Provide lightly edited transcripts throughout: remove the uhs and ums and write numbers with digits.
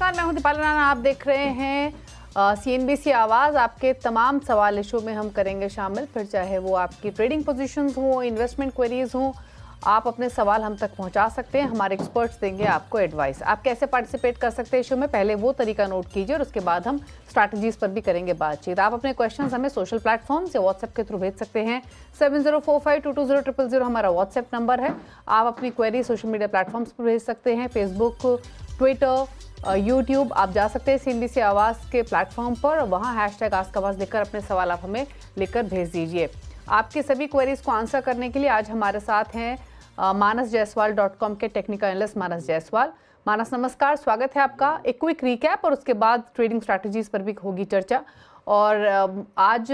नमस्कार, मैं हूं दीपाली राणा। आप देख रहे हैं CNBC आवाज़। आपके तमाम सवाल इस शो में हम करेंगे शामिल, फिर चाहे वो आपकी ट्रेडिंग पोजीशंस हो, इन्वेस्टमेंट क्वेरीज हो, आप अपने सवाल हम तक पहुंचा सकते हैं। हमारे एक्सपर्ट्स देंगे आपको एडवाइस। आप कैसे पार्टिसिपेट कर सकते हैं इस शो में, पहले वो तरीका नोट कीजिए और उसके बाद हम स्ट्रैटेजीज पर भी करेंगे बातचीत। आप अपने क्वेश्चंस हमें सोशल प्लेटफॉर्म्स या व्हाट्सएप के थ्रू भेज सकते हैं। 7045220000 हमारा व्हाट्सएप नंबर है। आप अपनी क्वेरी सोशल मीडिया प्लेटफॉर्म्स पर भेज सकते हैं, फेसबुक, ट्विटर, यूट्यूब। आप जा सकते हैं CNBC आवाज़ के प्लेटफॉर्म पर, वहाँ #AskAवाज़ लिखकर अपने सवाल आप हमें लिखकर भेज दीजिए। आपके सभी क्वेरीज को आंसर करने के लिए आज हमारे साथ हैं manasjaiswal.com के टेक्निकल एनालिस्ट मानस जायसवाल। मानस नमस्कार, स्वागत है आपका। एक क्विक रिकैप और उसके बाद ट्रेडिंग स्ट्रैटेजीज पर भी होगी चर्चा। और आज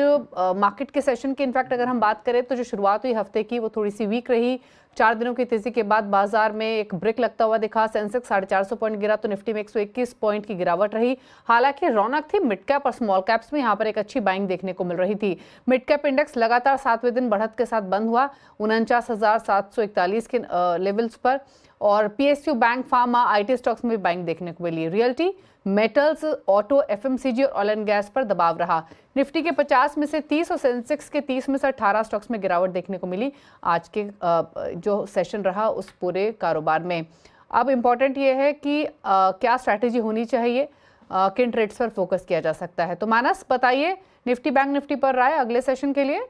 मार्केट के सेशन की इनफैक्ट अगर हम बात करें तो जो शुरुआत हुई हफ्ते की वो थोड़ी सी वीक रही। 4 दिनों की तेजी के बाद बाजार में एक ब्रेक लगता हुआ दिखा। सेंसेक्स 450 पॉइंट गिरा तो निफ्टी में 121 पॉइंट की गिरावट रही। हालांकि रौनक थी मिड कैप और स्मॉल कैप्स में, यहाँ पर एक अच्छी बाइंग देखने को मिल रही थी। मिड कैप इंडेक्स लगातार 7वें दिन बढ़त के साथ बंद हुआ 49,741 के लेवल्स पर। और PSU, bank, pharma, IT stocks में भी बाइंग देखने को मिली। रियल्टी, मेटल्स, ऑटो, FMCG और ऑयल एंड गैस पर दबाव रहा। निफ्टी के 50 में से 30 और सेंसेक्स के 30 में से 18 स्टॉक्स में गिरावट देखने को मिली आज के जो सेशन रहा उस पूरे कारोबार में। अब इम्पॉर्टेंट ये है कि क्या स्ट्रैटेजी होनी चाहिए, किन ट्रेड्स पर फोकस किया जा सकता है। तो मानस बताइए, निफ्टी बैंक निफ्टी पर राय अगले सेशन के लिए।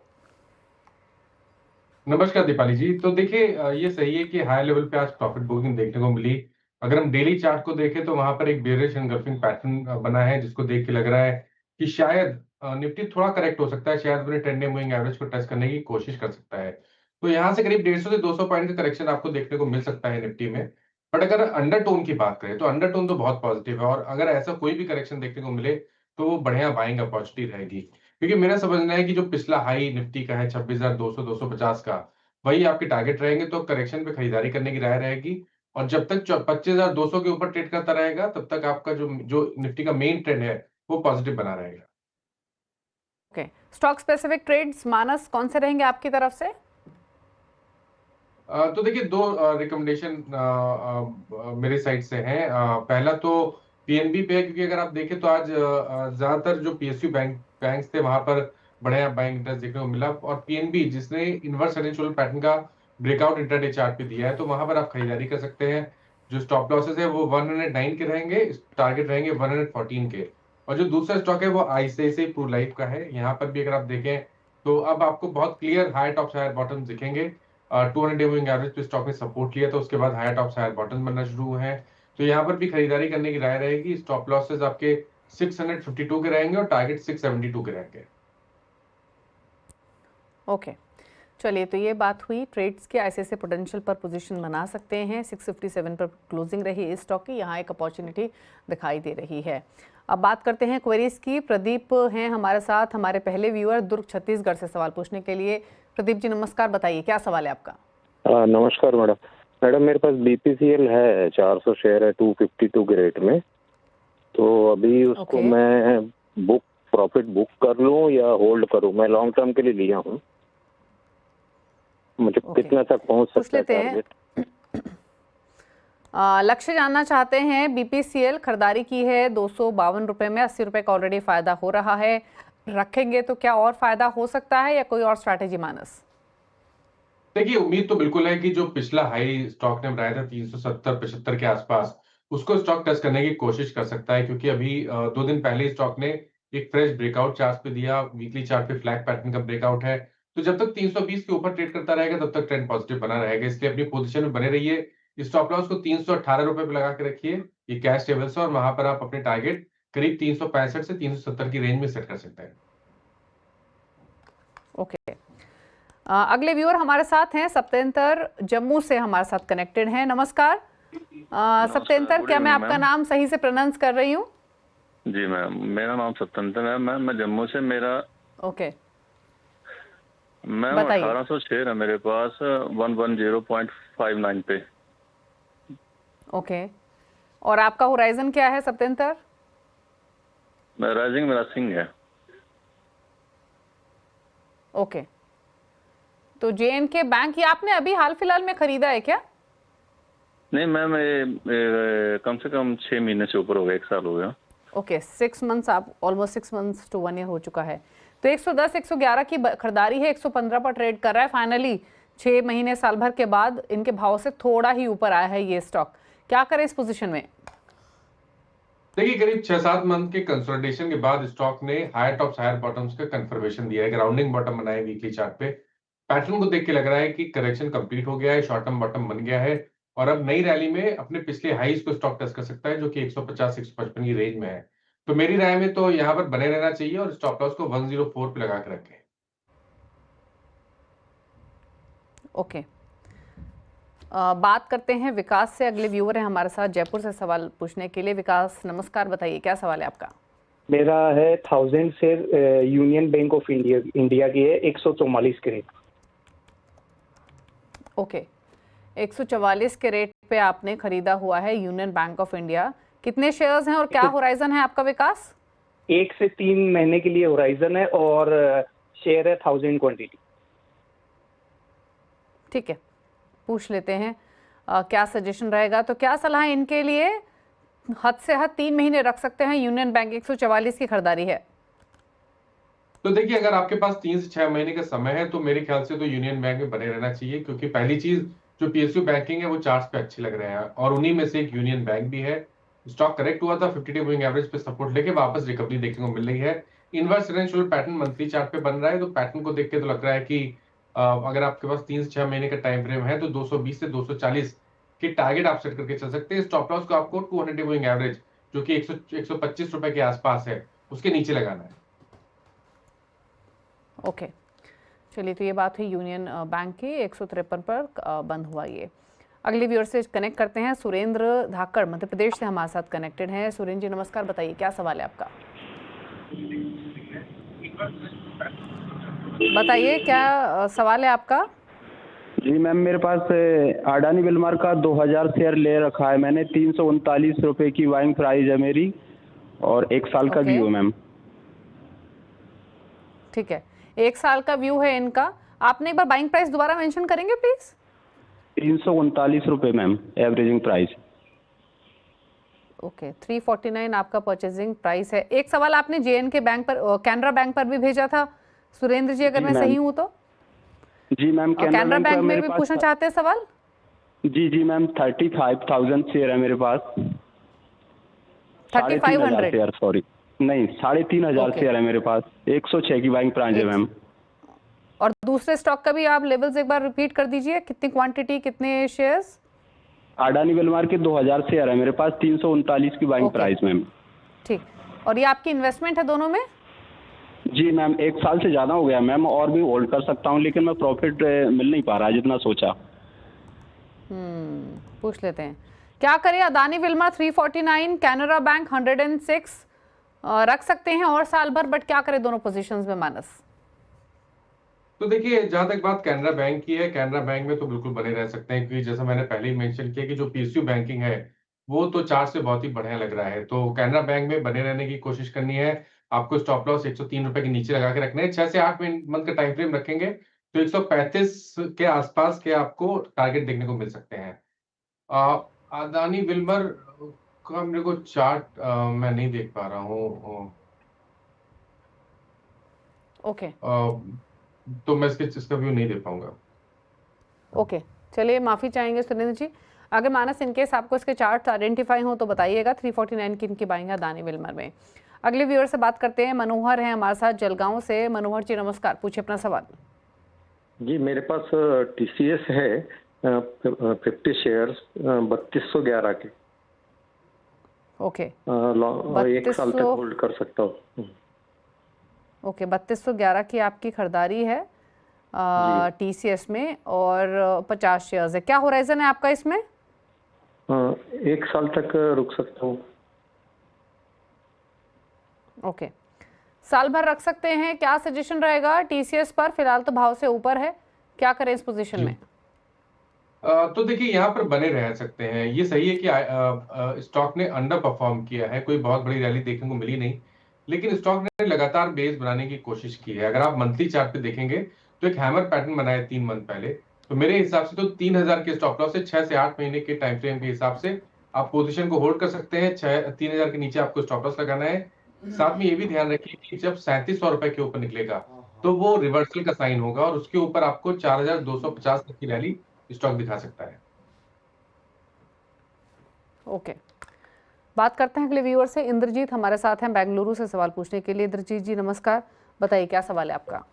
नमस्कार दीपाली जी। तो देखिए, ये सही है कि हाई लेवल पे आज प्रॉफिट बुकिंग देखने को मिली। अगर हम डेली चार्ट को देखें तो वहां पर एक बेयरिश एनगल्फिंग पैटर्न बना है, जिसको देख के लग रहा है कि शायद निफ्टी थोड़ा करेक्ट हो सकता है, शायद अपने 10 डे मूविंग एवरेज को टच करने की कोशिश कर सकता है। तो यहाँ से करीब 150 से 200 पॉइंट का करेक्शन आपको देखने को मिल सकता है निफ्टी में। बट अगर अंडरटोन की बात करें तो अंडरटोन तो बहुत पॉजिटिव है, और अगर ऐसा कोई भी करेक्शन देखने को मिले तो वो बढ़िया बाइंग अपॉर्चुनिटी रहेगी। क्योंकि मेरा समझना है कि जो पिछला हाई निफ्टी का है 26,200 250 का, वही आपके टारगेट रहेंगे। तो करेक्शन पे खरीदारी करने की राय रहेगी। और जब तक 25,200 के ऊपर ट्रेड करता रहेगा तब तक आपका जो जो निफ्टी का मेन ट्रेंड है वो पॉजिटिव बना रहेगा। ओके, स्टॉक स्पेसिफिक ट्रेड्स मानस कौन से रहेंगे आपकी तरफ से? तो देखिए, 2 रिकमेंडेशन मेरे साइड से हैं। पहला तो PNB पे है, क्योंकि अगर आप देखें तो आज ज्यादातर जो PSU बैंक्स थे वहां पर बढ़िया बाइंग इंटरेस्ट देखने को मिला। और PNB जिसने इनवर्स हेरिटेज पैटर्न का ब्रेकआउट इंटरडे चार्ट पे दिया है, तो वहां पर आप खरीदारी कर सकते हैं। जो स्टॉप लॉसेस है वो 109 के रहेंगे, टारगेट रहेंगे 114 के। और जो दूसरा स्टॉक है वो ICICI प्रू लाइफ का है। यहाँ पर भी अगर आप देखें तो अब आपको बहुत clear high tops higher bottom दिखेंगे। 200 डे मूविंग एवरेज पे स्टॉक ने सपोर्ट लिया था, उसके बाद हायर टॉप्स हायर बॉटम बनना शुरू हुए हैं। तो यहाँ पर भी खरीदारी करने की राय रहेगी। स्टॉप लॉसेस आपके 652 के रहेंगे और टारगेट 672 के रहेंगे। ओके, चलिए, तो ये बात हुई ट्रेड्स के। ICICI पोटेंशियल पर पोजीशन बना सकते हैं। 657 पर क्लोजिंग रही इस स्टॉक की, यहाँ एक अपॉर्चुनिटी दिखाई दे रही है। अब बात करते हैं क्वेरीज की। प्रदीप हैं हमारे साथ, हमारे पहले व्यूअर, दुर्ग छत्तीसगढ़ से सवाल पूछने के लिए। प्रदीप जी नमस्कार, बताइए क्या सवाल है आपका? नमस्कार मैडम मेरे पास BPCL है, 400 शेयर है 252 के रेट में। तो अभी उसको मैं प्रॉफिट बुक कर लूं या होल्ड करूं? मैं लॉन्ग टर्म के लिए लिया हूं, मुझे कितना तक पहुंच सकता है टारगेट? लक्ष्य जानना चाहते हैं। BPCL खरीदारी की है 252 रुपए में, 80 रुपए का ऑलरेडी फायदा हो रहा है। रखेंगे तो क्या और फायदा हो सकता है या कोई और स्ट्रैटेजी मानस? देखिए, उम्मीद तो बिल्कुल है कि जो पिछला हाई स्टॉक ने बनाया था 370-75 के आसपास, उसको स्टॉक टच करने की कोशिश कर सकता है। क्योंकि अभी 2 दिन पहले ही स्टॉक ने एक फ्रेश ब्रेकआउट चार्ट पे दिया। वीकली चार्ट पे फ्लैग पैटर्न का ब्रेकआउट है। तो जब तक 320 के ऊपर ट्रेड करता रहेगा तब तक ट्रेंड पॉजिटिव बना रहेगा। इसलिए अपनी पोजीशन में बने रहिए। स्टॉप लॉस को 318 रुपए पे लगा के रखिए, ये कैश टेबल्स है, और वहां पर आप अपने टारगेट करीब 365 से 370 की रेंज में सेट कर सकते हैं। ओके, अगले व्यूअर हमारे साथ हैं सत्येंद्र, जम्मू से हमारे साथ कनेक्टेड हैं। नमस्कार सत्येंद्र, क्या मैं आपका नाम सही से प्रोनाउंस कर रही हूँ? जी मैम, मेरा नाम सत्येंद्र है मैम, मैं जम्मू से। मेरा ओके मैम 1800 शेयर है मेरे पास 110.59 पे। ओके, और आपका होराइजन क्या है सत्येंद्र? राइजिंग मेरा सिंह है। ओके, तो JNK बैंक, ये आपने अभी हाल फिलहाल में खरीदा है क्या? नहीं मैम, ये कम से कम 6 महीने से ऊपर हो गया, 1 साल हो गया। ओके, 6 मंथ्स, आप ऑलमोस्ट 6 मंथ्स टू 1 ईयर हो चुका है। तो 110 111 की खरीदारी है, 115 पर ट्रेड कर रहा है। फाइनली 6 महीने साल भर के बाद इनके भाव से थोड़ा ही ऊपर आया है ये स्टॉक। क्या करें इस पोजीशन में? देखिए, करीब 6-7 मंथ के कंसोलिडेशन के बाद स्टॉक ने हायर टॉप्स हायर बॉटम्स का कंफर्मेशन दिया है, ग्राउंडिंग बॉटम बनाए वीकली चार्ट पे। पैटर्न को देख के लग रहा है कि करेक्शन कंप्लीट हो गया है, शॉर्ट टर्म बॉटम बन गया है और अब नई रैली में अपने पिछले हाईज को स्टॉक टच कर सकता है, जो कि 150-155 की रेंज में है। तो मेरी राय में तो यहाँ पर बने रहना चाहिए और स्टॉप लॉस को 104 पे लगा के रखें। ओके, बात करते हैं विकास से। अगले व्यूअर है हमारे साथ जयपुर से सवाल पूछने के लिए। विकास नमस्कार, बताइए क्या सवाल है आपका? मेरा है 1000 share union bank of India की है, 144 के रेट। ओके, 144 के रेट पे आपने खरीदा हुआ है यूनियन बैंक ऑफ इंडिया। कितने शेयर्स हैं और क्या होराइजन है आपका विकास? 1 से 3 महीने के लिए होराइजन है और शेयर है 1000 क्वांटिटी। ठीक है, पूछ लेते हैं क्या सजेशन रहेगा। तो क्या सलाह है इनके लिए? हद से हद 3 महीने रख सकते हैं यूनियन बैंक, 144 की खरीदारी है। तो देखिए, अगर आपके पास 3 से 6 महीने का समय है तो मेरे ख्याल से तो यूनियन बैंक में बने रहना चाहिए, क्योंकि पहली चीज जो पीएसयू बैंकिंग है वो चार्ट्स पे अच्छे लग रहे हैं और उन्हीं में से एक यूनियन बैंक भी है। स्टॉक करेक्ट हुआ था, 50 डे मूविंग एवरेज पे सपोर्ट लेके वापस रिकवरी देखने को मिल रही है। इनवर्स रेंशियल पैटर्न मंथली चार्ट पे बन रहा है, तो पैटर्न को देख के तो लग रहा है कि अगर आपके पास 3 से 6 महीने का टाइम फ्रेम है तो 220 से 240 की टारगेट आप सेट करके चल सकते हैं। स्टॉप लॉस को आपको 200 डे मूविंग एवरेज जो कि 125 रुपए के आसपास है उसके नीचे लगाना है। ओके, चलिए, तो ये बात हुई यूनियन बैंक की। 153 पर बंद हुआ ये। अगले व्यूअर से कनेक्ट करते हैं। सुरेंद्र धाकड़ मध्य प्रदेश से हमारे साथ कनेक्टेड हैं। सुरेंद्र जी नमस्कार, बताइए क्या सवाल है आपका? बताइए क्या सवाल है आपका? जी मैम, मेरे पास अडानी विल्मर का 2000 शेयर ले रखा है मैंने। 339 रुपए की बाइंग प्राइस है मेरी और 1 साल का व्यू है मैम। ठीक है, 1 साल का व्यू है इनका। आपने एक बार बाइंग प्राइस दोबारा मेंशन करेंगे प्लीज? 339 रुपए मैम एवरेजिंग प्राइस। ओके, 349 आपका परचेजिंग प्राइस है। एक सवाल आपने जेएनके बैंक पर, कैनरा बैंक पर भी भेजा था सुरेंद्र जी, अगर मैं सही हूँ तो? जी मैम, कैनरा बैंक में भी पूछना चाहते हैं सवाल? जी मैम, 35,000 शेयर है मेरे पास। 3500 शेयर, सॉरी नहीं, 3500 शेयर है मेरे पास। 106 की बाइंग प्राइस है मैम। और दूसरे स्टॉक का भी आप लेवल्स एक बार रिपीट कर दीजिए, कितनी क्वांटिटी, कितने शेयर्स? अडानी विल्मर के 2000 शेयर है मेरे पास, 339 की बाइंग प्राइस मैम। ठीक, और ये आपकी इन्वेस्टमेंट है दोनों में? जी मैम, 1 साल से ज्यादा हो गया मैम, और भी होल्ड कर सकता हूँ, लेकिन मैं प्रॉफिट मिल नहीं पा रहा है जितना सोचा। पूछ लेते हैं क्या करें। अदानी विल्मर 349, कैनरा बैंक 106 रख सकते हैं और साल भर, बट क्या करें दोनों पोजीशंस में मानस? तो देखिए, जहां तक बात कैनरा बैंक की है, कैनरा बैंक में तो बिल्कुल बने रह सकते हैं, क्योंकि जैसा मैंने पहले ही मेंशन किया कि जो पीएसयू बैंकिंग है वो तो चार्ट से बहुत ही बढ़िया लग रहा है। तो कैनरा बैंक में बने रहने की कोशिश करनी है। आपको स्टॉप लॉस 103 रुपए के नीचे लगा के रखना है। 6 से 8 मंथ का टाइम फ्रेम रखेंगे तो 135 के आसपास के आपको टारगेट देखने को मिल सकते हैं। अदानी विल्मर का मेरे को चार्ट मैं नहीं देख पा रहा हूँ। ओके, तो मैं इसका व्यू नहीं दे पाऊंगा। ओके, चलिए माफ़ी चाहेंगे सुरेंद्र जी। अगर मानस इनकेस आपको इसके चार्ट आइडेंटिफाई हो तो बताइएगा। 349 की इनकी बाइंग है अदानी विल्मर में। अगले व्यूअर से बात करते हैं। मनोहर हैं हमारे साथ जलगांव से। मनोहर जी नमस्कार, पूछिए अपना सवाल। जी, मेरे पास टीसीएस है 50 शेयर्स 3211 के। ओके, 1 साल तक होल्ड कर सकता हूँ। ओके, 3211 की आपकी खरीदारी है टीसीएस में और 50 शेयर्स है। क्या होराइजन है आपका इसमें? 1 साल तक रुक सकता हूँ। ओके, साल भर रख सकते हैं। क्या सजेशन रहेगा टीसीएस पर? फिलहाल तो भाव से ऊपर है, क्या करें इस पोजीशन में? तो देखिए, यहाँ पर बने रह सकते हैं। ये सही है कि स्टॉक ने अंडर परफॉर्म किया है, कोई बहुत बड़ी रैली देखने को मिली नहीं, लेकिन स्टॉक ने लगातार बेस बनाने की कोशिश की है। अगर आप मंथली चार्ट पे देखेंगे तो एक हैमर पैटर्न बनाया 3 मंथ पहले, तो मेरे हिसाब से तो 3000 के स्टॉप लॉस से 6 से 8 महीने के टाइम फ्रेम के हिसाब से आप पोजीशन को होल्ड कर सकते हैं। 3000 के नीचे आपको स्टॉप लॉस लगाना है। साथ में ये भी ध्यान रखिए कि जब 3700 रुपए के ऊपर निकलेगा तो वो रिवर्सल का साइन होगा और उसके ऊपर आपको 4250 तक की रैली स्टॉक दिखा सकता है। ओके, बात करते हैं अगले व्यूअर से। इंद्रजीत हमारे साथ हैं बेंगलुरु से सवाल पूछने के लिए। इंद्रजीत जी नमस्कार, बताइए क्या सवाल है आपका।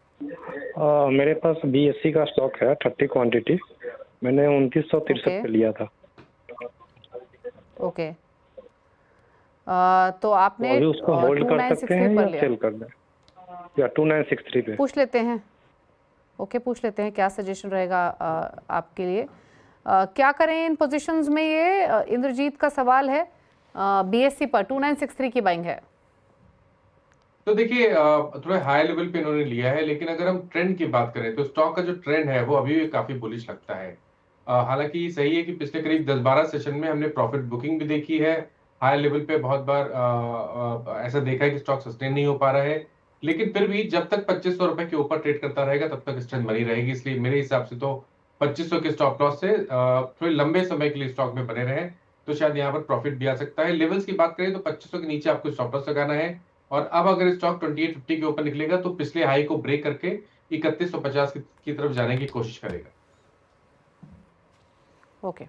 मेरे पास BSE का स्टॉक है 30 क्वांटिटी, मैंने 2963 पे लिया था। ओके, तो आपने अभी उसको होल्ड कर सकते हैं या सेल कर दें, या 2963 पे पूछ लेते हैं। ओके, पूछ लेते हैं क्या सजेशन रहेगा आपके लिए। क्या करें इन पोजीशंस में, ये इंद्रजीत का सवाल है। BSE पर 2963 की बाइंग है। तो देखिए थोड़ा हाई लेवल पे इन्होंने लिया है, लेकिन अगर हम ट्रेंड की बात करें तो स्टॉक का जो ट्रेंड है वो अभी भी काफी बुलिश लगता है। हालांकि सही है कि पिछले करीब 10-12 सेशन में हमने प्रॉफिट बुकिंग भी देखी है। हाई लेवल पे बहुत बार ऐसा देखा है कि स्टॉक सस्टेन नहीं हो पा रहा है, लेकिन फिर भी जब तक 2500 रुपए के ऊपर ट्रेड करता रहेगा तब तक स्ट्रेंथ बनी रहेगी। इसलिए मेरे हिसाब से तो 2500 के स्टॉप लॉस से थोड़े लंबे समय के लिए स्टॉक में बने रहे तो शायद यहाँ पर प्रॉफिट भी आ सकता है। लेवल्स की बात करें तो 2500 के नीचे आपको स्टॉप लॉस लगाना है। और अब अगर स्टॉक 2850 के ऊपर निकलेगा तो पिछले हाई को ब्रेक करके 3150 की तरफ जाने की कोशिश करेगा। ओके,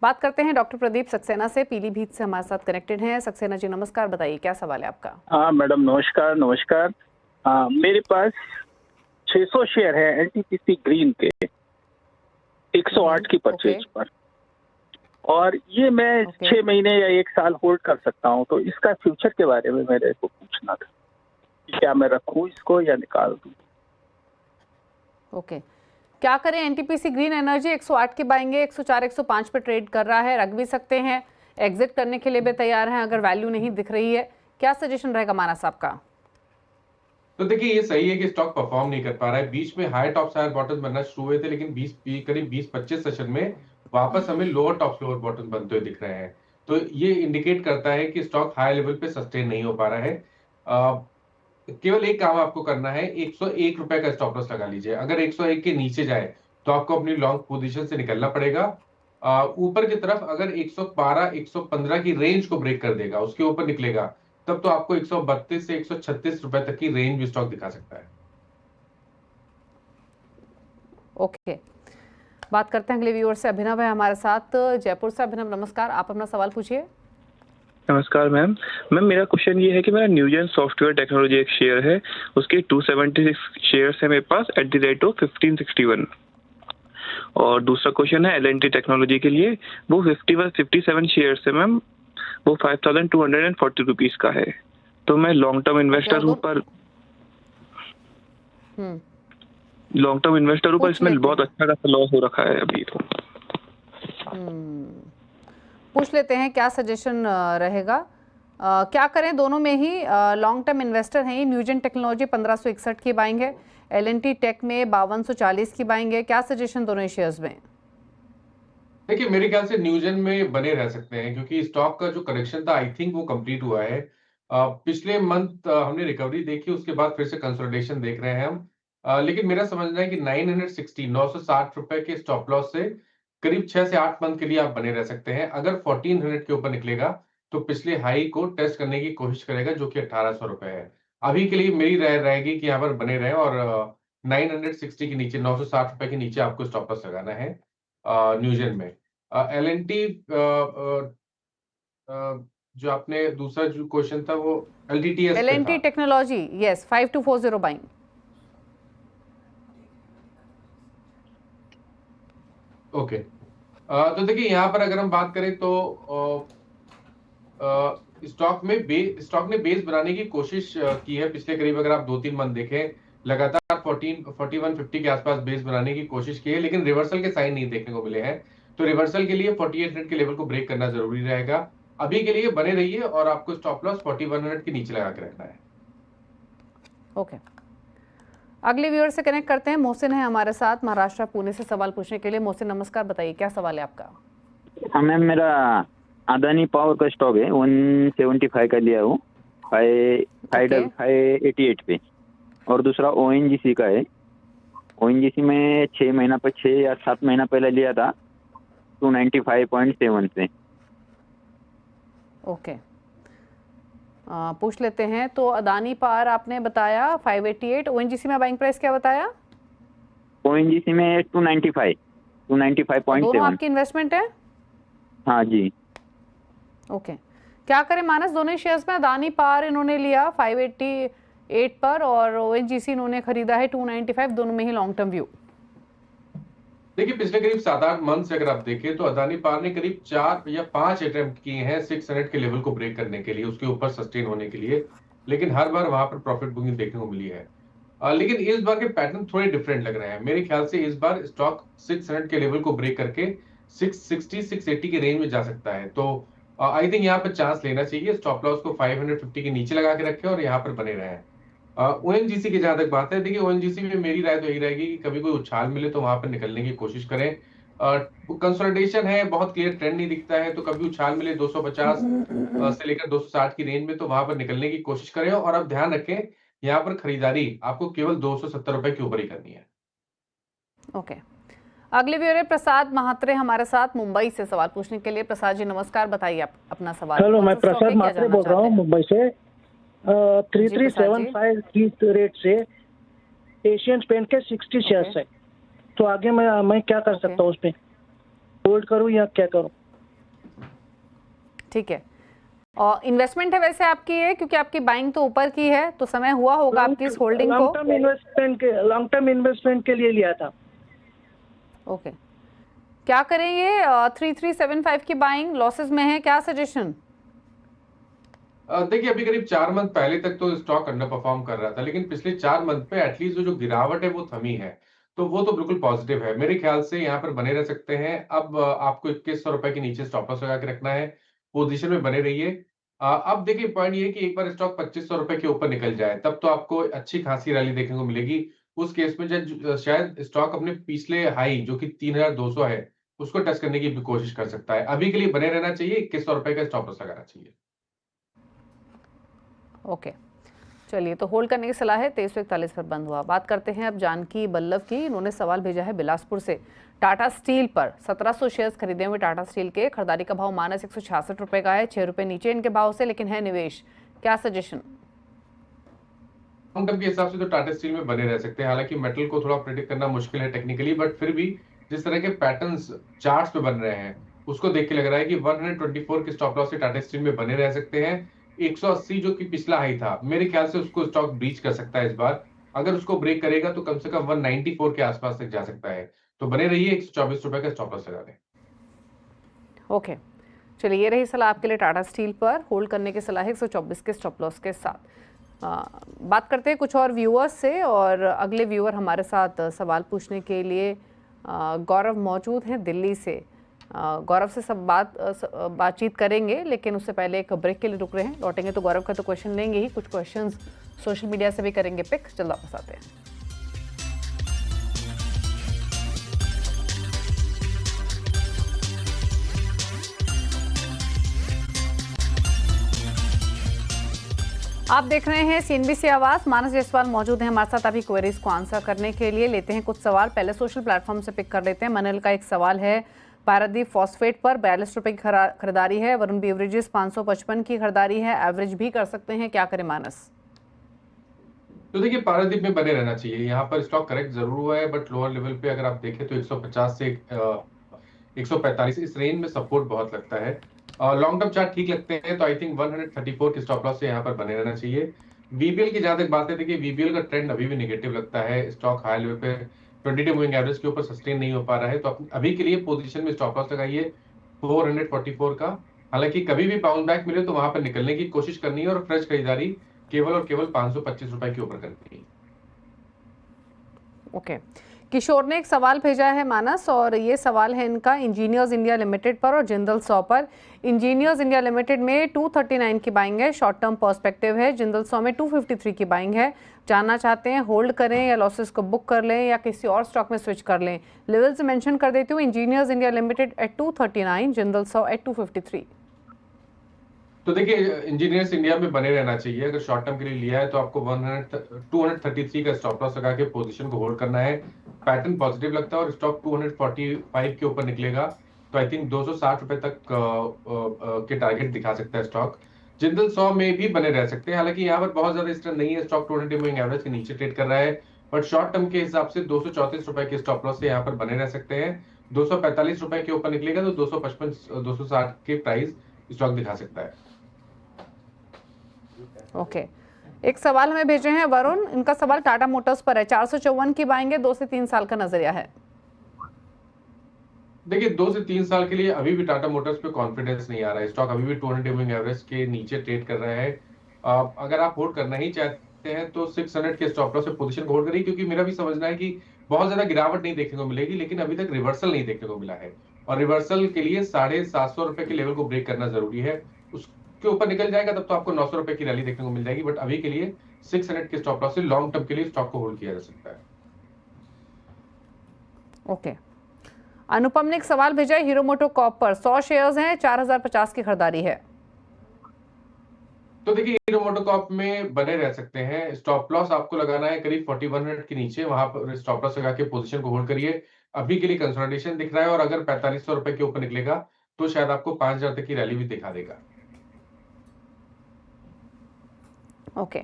बात करते हैं डॉक्टर प्रदीप सक्सेना से, पीलीभीत से हमारे साथ कनेक्टेड हैं। सक्सेना जी नमस्कार, बताइए क्या सवाल है आपका। हाँ मैडम नमस्कार। नमस्कार, मेरे पास 600 शेयर है NTPC ग्रीन के 108 की परचेज पर, और ये मैं 6 महीने या 1 साल होल्ड कर सकता हूँ। तो इसका फ्यूचर के बारे में मेरे को पूछना था, क्या मैं रखूँ इसको या निकाल दूँ। ओके, क्या करें। NTPC ग्रीन एनर्जी 108 की बाइंगे 104 105 पे ट्रेड कर रहा है, रख भी सकते हैं, एग्जिट करने के लिए भी तैयार हैं अगर वैल्यू नहीं दिख रही है। क्या सजेशन रहेगा मानस आपका। तो देखिए ये सही है कि स्टॉक परफॉर्म नहीं कर पा रहा है। बीच में हाई टॉप्स हायर बॉटम बनना शुरू हुए थे, लेकिन करीब 20-25 सेशन में वापस हमें लोअर टॉप्स लोअर बॉटम बनते हुए दिख रहे हैं। तो ये इंडिकेट करता है कि स्टॉक हाई लेवल पे सस्टेन नहीं हो पा रहा है। केवल एक काम आपको करना है, 101 रुपए का स्टॉप लॉस लगा लीजिए। अगर 101 के नीचे जाए तो आपको अपनी लॉन्ग पोजीशन से निकलना पड़ेगा। ऊपर की तरफ अगर 112 115 की रेंज को ब्रेक कर देगा, उसके ऊपर निकलेगा, तब तो आपको 132 से 136 रुपए तक की रेंज भी स्टॉक दिखा सकता है। ओके, बात करते हैं अगले व्यूअर से। अभिनव है हमारे साथ जयपुर से। अभिनव नमस्कार, आप अपना सवाल पूछिए। नमस्कार मैम। मेरा क्वेश्चन ये है कि मेरा न्यूजन सॉफ्टवेयर टेक्नोलॉजी एक शेयर है, उसके 276 शेयर्स है मेरे पास एट द रेट ऑफ 1561। और दूसरा क्वेश्चन है L&T टेक्नोलॉजी के लिए, वो 57 शेयर्स है मैम, वो 5240 रुपीज का है। तो मैं लॉन्ग टर्म इन्वेस्टर हूँ पर इसमें बहुत अच्छा खासा लॉस हो रखा है अभी। तो पूछ लेते हैं क्या सजेशन रहेगा। क्या करें, दोनों में ही लॉन्ग टर्म इन्वेस्टर हैं। न्यूजन टेक्नोलॉजी 1561 की बाइंग है, L&T टेक में 5240 की बाइंग है। क्या सजेशन दोनों शेयर्स में। देखिए मेरे ख्याल से न्यूजन में बने रह सकते हैं, क्योंकि स्टॉक का जो करेक्शन था आई थिंक वो कंप्लीट हुआ है। पिछले मंथ हमने रिकवरी देखी, उसके बाद फिर से कंसोलिडेशन देख रहे हैं हम। लेकिन मेरा समझना है कि 960 रुपए के स्टॉप लॉस से करीब 6 से 8 मंथ के लिए आप बने रह सकते हैं। अगर 1400 के ऊपर निकलेगा तो पिछले हाई को टेस्ट करने की कोशिश करेगा, जो कि 1800 रुपए है। अभी के लिए मेरी राय रहेगी कि यहाँ पर बने रहे, और 960 के नीचे 960 रुपए के नीचे आपको स्टॉप लॉस लगाना है न्यूजन में। L&T जो आपने दूसरा जो क्वेश्चन था वो LTTS पे L&T था। Technology, yes, 5240 buying. ओके, तो देखिए यहाँ पर अगर हम बात करें तो स्टॉक ने बेस बनाने की कोशिश की है। पिछले करीब अगर आप 2-3 मंथ देखें, लगातार 4150 के आसपास बेस बनाने की कोशिश की है, लेकिन रिवर्सल के साइन नहीं देखने को मिले हैं। तो रिवर्सल के लिए 4800 के लेवल को ब्रेक करना जरूरी रहेगा। अभी के लिए बने रहिए और आपको स्टॉप लॉस 4100 के नीचे लगा के रखना है। ओके, अगले व्यूअर से कनेक्ट करते हैं। मोहसिन है हमारे साथ महाराष्ट्र पुणे से सवाल पूछने के लिए। मोहसिन नमस्कार, बताइए क्या सवाल है आपका। हाँ मैम, मेरा अदानी पावर का स्टॉक है, 175 का लिया हूँ, 588 पे। और दूसरा ONGC का है, ONGC में 6 या 7 महीना पहले लिया था 295.7 से। ओके, पूछ लेते हैं। तो अदानी पावर आपने बताया 588, ONGC में बाइंग प्राइस क्या बताया? ONGC में 295.7। दोनों आपकी इन्वेस्टमेंट है? हाँ जी। ओके, क्या करें मानस, दोनों ही शेयर्स में अदानी पावर इन्होंने लिया 588 पर और ONGC इन्होंने खरीदा है 295, दोनों में ही लॉन्ग टर्म व्यू। देखिए पिछले करीब 7-8 मंथ से अगर आप देखें तो अदानी पावर ने करीब 4 या 5 अटेम्प्ट किए हैं 600 के लेवल को ब्रेक करने के लिए, उसके ऊपर सस्टेन होने के लिए, लेकिन हर बार वहां पर प्रॉफिट बुकिंग देखने को मिली है। लेकिन इस बार के पैटर्न थोड़े डिफरेंट लग रहे हैं। मेरे ख्याल से इस बार स्टॉक 600 के लेवल को ब्रेक करके 660-680 के रेंज में जा सकता है। तो आई थिंक यहाँ पर चांस लेना चाहिए। स्टॉप लॉस को 550 के नीचे लगा के रखें और यहाँ पर बने रहें। ONGC की जहां तक बात है, देखिए ONGC में मेरी राय तो यही रहेगी कि कभी कोई उछाल मिले तो वहां पर निकलने की कोशिश करें। कंसोलिडेशन है, बहुत क्लियर ट्रेंड नहीं दिखता है, तो कभी उछाल मिले 250 से लेकर 260 की रेंज में तो वहां पर निकलने की कोशिश करें। और अब ध्यान रखें, यहाँ पर खरीदारी आपको केवल 270 रुपए के ऊपर ही करनी है। ओके, अगले व्यूअर प्रसाद महात्रे हमारे साथ मुंबई से सवाल पूछने के लिए। प्रसाद जी नमस्कार, बताइए आप अपना सवाल। हेलो, मैं प्रसाद महात्रे बोल रहा हूँ मुंबई से। 3375 की रेट से एशियन पेंट के 60 शेयर्स है, तो आगे मैं क्या कर सकता हूँ? उस पे होल्ड करूँ या क्या करूँ? ठीक है, और इन्वेस्टमेंट है वैसे आपकी है, क्योंकि आपकी बाइंग तो ऊपर की है, तो समय हुआ होगा आपकी इस होल्डिंग को। लॉन्ग टर्म इन्वेस्टमेंट के लिए लिया था। ओके, क्या करेंगे? 3375 की बाइंग लॉसेस में है, क्या सजेशन? देखिए अभी करीब 4 मंथ पहले तक तो स्टॉक अंडर परफॉर्म कर रहा था, लेकिन पिछले 4 मंथ पे एटलीस्ट जो गिरावट है वो थमी है, तो वो तो बिल्कुल पॉजिटिव है। मेरे ख्याल से यहाँ पर बने रह सकते हैं। अब आपको 2100 रुपए के नीचे स्टॉप लॉस लगा के रखना है, पोजीशन में बने रहिए। अब देखिए पॉइंट ये है कि एक बार स्टॉक 2500 रुपए के ऊपर निकल जाए तब तो आपको अच्छी खासी रैली देखने को मिलेगी। उस केस में जब शायद स्टॉक अपने पिछले हाई जो कि 3200 है उसको टच करने की भी कोशिश कर सकता है। अभी के लिए बने रहना चाहिए, 2100 रुपए का स्टॉप लॉस लगाना चाहिए। ओके, चलिए, तो होल्ड करने की सलाह है। 2341 पर बंद हुआ। बात करते हैं अब जानकी बल्लभ की। इन्होंने सवाल भेजा है बिलासपुर से। टाटा स्टील पर 1700 शेयर्स खरीदे हुए टाटा स्टील के, खरीदारी का भाव माइनस 166 रुपए का है, 6 रुपए नीचे इनके भाव से, लेकिन है निवेश, क्या सजेशन? लॉन्ग टर्म के हिसाब से तो टाटा स्टील में बने रह सकते हैं। हालांकि मेटल को थोड़ा प्रेडिक्ट करना मुश्किल है टेक्निकली, बट फिर भी जिस तरह के पैटर्न्स चार्ट्स पे बन रहे हैं उसको देख के लग रहा है कि 124 के स्टॉप लॉस से टाटा स्टील में बने रह सकते हैं। 180 जो कि पिछला हाई था, मेरे ख्याल से उसको स्टॉक ब्रीच कर सकता है इस बार। अगर उसको ब्रेक करेगा तो कम से कम 194 के आसपास तक जा सकता है। तो बने रहिए, 124 रुपए का स्टॉप लॉस लगा दें। ओके, चलिए, ये रही सलाह आपके लिए टाटा स्टील पर। होल्ड करने की सलाह है 124 के स्टॉप लॉस के साथ। बात करते हैं कुछ और व्यूअर्स से, और अगले व्यूअर हमारे साथ सवाल पूछने के लिए गौरव मौजूद हैं दिल्ली से। गौरव से सब बातचीत करेंगे, लेकिन उससे पहले एक ब्रेक के लिए रुक रहे हैं। लौटेंगे तो गौरव का तो क्वेश्चन लेंगे ही, कुछ क्वेश्चंस सोशल मीडिया से भी करेंगे पिक। चलो वापस आते हैं। आप देख रहे हैं CNBC आवाज। मानस जायसवाल मौजूद हैं हमारे साथ अभी क्वेरीज को आंसर करने के लिए। लेते हैं कुछ सवाल, पहले सोशल प्लेटफॉर्म से पिक कर लेते हैं। मनल का एक सवाल है, पारादीप फॉस्फेट पर 42 रुपए की खरीदारी है, वरुण बेवरेजेस 555 की खरीदारी है, एवरेज भी कर सकते हैं, क्या करें मानस? तो देखिए पारादीप में बने रहना चाहिए। यहाँ पर स्टॉक करेक्ट जरूर हुआ है, बट लोअर लेवल पे अगर आप देखें तो 150 से 145 इस रेंज में सपोर्ट बहुत लगता है। लॉन्ग टर्म चार्ट ठीक लगते हैं, तो आई थिंक 134 के स्टॉप लॉस से यहाँ पर बने रहना चाहिए। VBL की जहां तक बात है, देखिए VBL का ट्रेंड अभी भी नेगेटिव लगता है। स्टॉक हाई लेवल पे 20 मूविंग एवरेज के ऊपर सस्टेन नहीं हो पा रहा है, तो अभी के लिए पोजीशन में स्टॉप लॉस लगाइए 444 का। हालांकि कभी भी बाउंस बैक मिले तो वहां पर निकलने की कोशिश करनी है और फ्रेश खरीदारी केवल और केवल 525 रुपए के ऊपर करनी है। ओके, किशोर ने एक सवाल भेजा है मानस, और ये सवाल है इनका इंजीनियर्स इंडिया लिमिटेड पर और जिंदल 100 पर। इंजीनियर्स इंडिया लिमिटेड में 239 की बाइंग है, शॉर्ट टर्म पर्सपेक्टिव है। जिंदल 100 में 253 की बाइंग है। जानना चाहते हैं होल्ड करें या लॉसेस को बुक कर लें या किसी और स्टॉक में स्विच कर लें? लेवल्स मेंशन कर देती हूँ। Engineers India limited at 239, Jindal 100 at 253। तो देखिए इंजीनियर्स इंडिया में बने रहना चाहिए। अगर शॉर्ट टर्म के लिए लिया है तो आपको 233 का स्टॉप लॉस लगा के पोजीशन को होल्ड करना है। पैटर्न पॉजिटिव लगता है और स्टॉक 245 के ऊपर निकलेगा तो आई थिंक 260 रुपए तक के टारगेट दिखा सकता है स्टॉक। जिंदल 100 में भी बने रह सकते हैं, हालांकि यहाँ पर बहुत ज्यादा स्ट्रेंथ नहीं है, स्टॉक 200 मूविंग एवरेज के नीचे ट्रेड कर रहा है, बट शॉर्ट टर्म के हिसाब से 234 रुपए के स्टॉप लॉस से यहाँ पर बने रह सकते हैं। 245 रुपए के ऊपर निकलेगा तो 255 260 के प्राइस स्टॉक दिखा सकता है। ओके एक सवाल हमें भेजे हैं वरुण, इनका सवाल टाटा मोटर्स पर है। 454 की बाएंगे, 2 से 3 साल का नजरिया है। देखिए 2 से 3 साल के लिए अभी भी टाटा मोटर्स पे कॉन्फिडेंस नहीं आ रहा है। स्टॉक अभी भी 200 मूविंग एवरेज के नीचे ट्रेड कर रहा है। अगर आप होल्ड करना ही चाहते हैं तो 600 के स्टॉप लॉस से पोजीशन को होल्ड करिए, क्योंकि मेरा भी समझना है कि बहुत ज्यादा गिरावट नहीं देखने को मिलेगी, लेकिन अभी तक रिवर्सल नहीं देखने को मिला है और रिवर्सल के लिए 750 रुपए के लेवल को ब्रेक करना जरूरी है। उसके ऊपर निकल जाएगा तब तो आपको 900 रुपए की रैली देखने को मिल जाएगी, बट अभी के लिए 600 के स्टॉप लॉस से लॉन्ग टर्म के लिए स्टॉक को होल्ड किया जा सकता है। ओके अनुपम ने एक सवाल भेजा है, हीरो मोटो कॉर्प पर 100 शेयर्स हैं, 4050 की खरीदारी है। तो देखिए हीरो मोटोकॉर्प में बने रह सकते हैं। स्टॉप लॉस आपको लगाना है करीब 4100 के नीचे, वहां पर स्टॉप लॉस लगा के पोजीशन को होल्ड करिए। अभी के लिए कंसोलिडेशन दिख रहा है और अगर 4500 रुपए के ऊपर निकलेगा तो शायद आपको 5000 तक की रैली भी दिखा देगा। ओके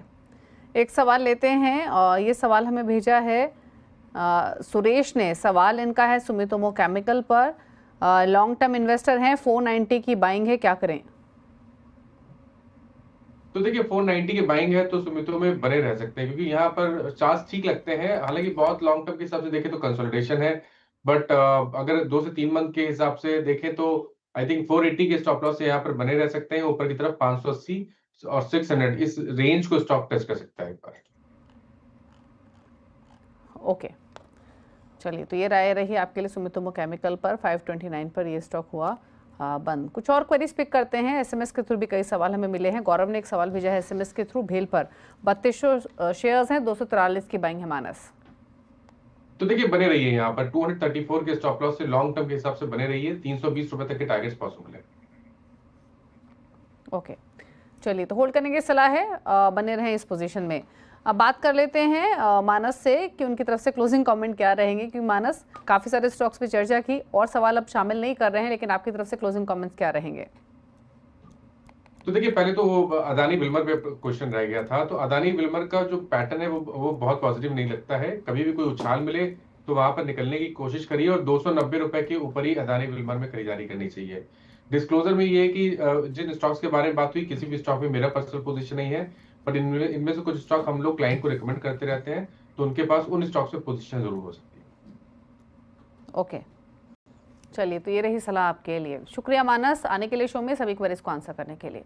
एक सवाल लेते हैं और ये सवाल हमें भेजा है सुरेश ने। सवाल इनका है सुमितोमो केमिकल पर, लॉन्ग टर्म इन्वेस्टर हैं, 490 की बाइंग है, क्या करें? तो देखिए 490 के बाइंग है तो सुमितो में बने रह सकते हैं, क्योंकि यहाँ पर चार्ज ठीक लगते हैं। हालांकि बहुत लॉन्ग टर्म के हिसाब से देखें तो कंसोलिडेशन है, बट अगर 2 से 3 मंथ के हिसाब से देखें तो आई थिंक 480 के स्टॉप लॉस से यहाँ पर बने रह सकते हैं। ऊपर की तरफ 580 और 600 इस रेंज को स्टॉक टच कर सकता है एक बार। ओके चलिए तो ये राय रही आपके लिए सुमितोमो केमिकल पर। 529 पर ये स्टॉक हुआ बंद। कुछ और क्वेरीज पिक करते हैं। एसएमएस के थ्रू भी कई सवाल हमें मिले हैं। गौरव ने एक सवाल भेजा है एसएमएस के थ्रू, भेल पर 3200 शेयर्स हैं, 243 की बाइंग है मानस। तो देखिए बने रहिए यहाँ पर 234 के स्टॉप लॉस से लॉन्ग टर्म के हिसाब से बने रहिए। 320 रुपए तक के टारगेट्स पॉसिबल है। ओके चलिए तो होल्ड करने की सलाह है, बने रहें इस पोजीशन में। अब बात कर लेते हैं मानस से कि उनकी तरफ से क्लोजिंग कमेंट क्या रहेंगे, क्योंकि मानस काफ़ी सारे स्टॉक्स पे चर्चा की और सवाल अब शामिल नहीं कर रहे हैं, लेकिन आपकी तरफ से क्लोजिंग कमेंट्स क्या रहेंगे? तो देखिए पहले तो वो अदानी विल्मर पे क्वेश्चन रह गया था। तो अदानी विल्मर का जो पैटर्न है वो बहुत पॉजिटिव नहीं लगता है। कभी भी कोई उछाल मिले तो वहां पर निकलने की कोशिश करिए और 290 रुपए के ऊपर ही अदानी विल्मर में खरीदारी करनी चाहिए। डिस्क्लोजर में ये है कि जिन स्टॉक्स के बारे में बात हुई, किसी भी स्टॉक में मेरा पर्सनल पोजीशन नहीं है, बट इनमें से कुछ स्टॉक हम लोग क्लाइंट को रिकमेंड करते रहते हैं, तो उनके पास उन स्टॉक्स पे पोजीशन जरूर हो सकती है। ओके चलिए तो ये रही सलाह आपके लिए। शुक्रिया मानस आने के लिए शो में, सभी क्वेरीज को आंसर करने के लिए।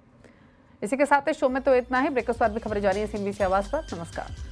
इसी के साथ शो में तो इतना ही। ब्रेकफास्ट बाद में खबरें जारी है CNBC आवाज पर। नमस्कार।